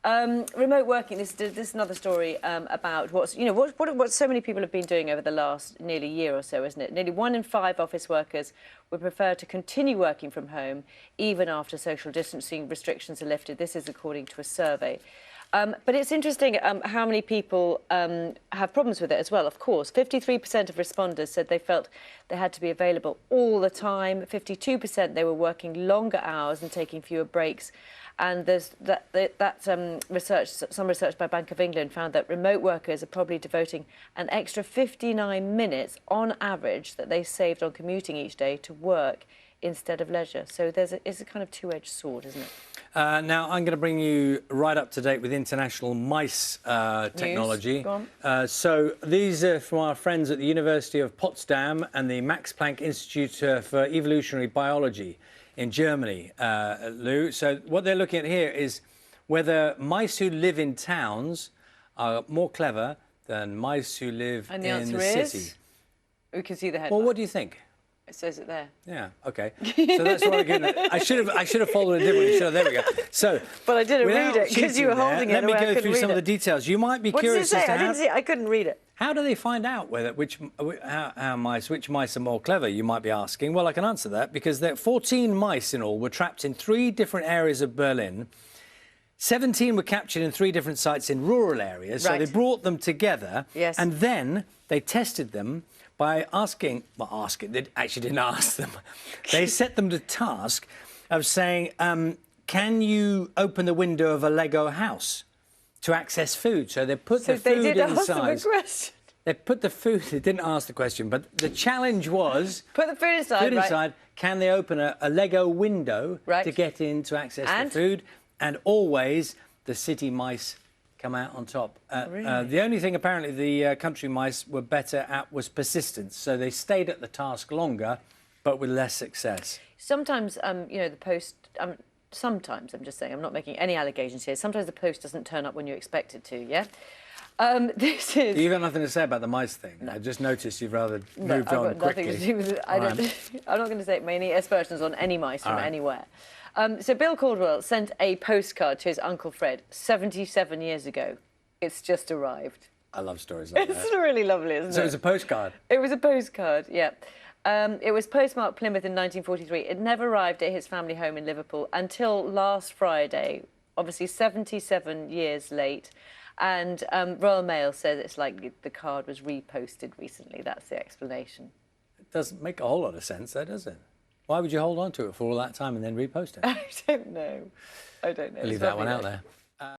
Remote working. This is another story about what so many people have been doing over the last nearly year or so, isn't it? Nearly 1 in 5 office workers would prefer to continue working from home even after social distancing restrictions are lifted. This is according to a survey. But it's interesting how many people have problems with it as well, of course. 53% of responders said they felt they had to be available all the time. 52% they were working longer hours and taking fewer breaks. And there's research, some research by Bank of England found that remote workers are probably devoting an extra 59 minutes on average that they saved on commuting each day to work instead of leisure. So it's a kind of two-edged sword, isn't it? Now, I'm going to bring you right up to date with international mice technology. Go on. So these are from our friends at the University of Potsdam and the Max Planck Institute for Evolutionary Biology in Germany, Lou. So what they're looking at here is whether mice who live in towns are more clever than mice who live in the city. We can see the headline. Well, what do you think? It says it there. Yeah. Okay. So that's what I'm going to. I should have followed it differently. Sure. There we go. So. But I didn't read it because you were holding it. Let me go through some of the details. You might be curious as to I didn't see it. I couldn't read it. How do they find out which mice are more clever? You might be asking. Well, I can answer that because there 14 mice in all were trapped in 3 different areas of Berlin. 17 were captured in 3 different sites in rural areas. Right. So they brought them together. Yes. And then they tested them by they actually didn't ask them. They set them the task of saying, can you open the window of a Lego house to access food? So they put the food inside. Ask them a question. They put the food, they didn't ask the question, but the challenge was... Put the food inside, right. Can they open a Lego window to get in to access the food? And always the city mice come out on top. Really? The only thing apparently the country mice were better at was persistence. So they stayed at the task longer, but with less success. Sometimes, the post... sometimes, I'm just saying, I'm not making any allegations here. Sometimes the post doesn't turn up when you expect it to, yeah? This is... You've got nothing to say about the mice thing? No. I just noticed you've rather moved on quickly. Nothing to do with it. I'm not going to say any aspersions on any mice from anywhere. So Bill Caldwell sent a postcard to his Uncle Fred 77 years ago. It's just arrived. I love stories like that. It's really lovely, isn't it? So it was a postcard? It was a postcard, yeah. It was postmarked Plymouth in 1943. It never arrived at his family home in Liverpool until last Friday, obviously 77 years late. And Royal Mail says it's like the card was reposted recently. That's the explanation. It doesn't make a whole lot of sense, though, does it? Why would you hold on to it for all that time and then repost it? I don't know. Leave that one out there.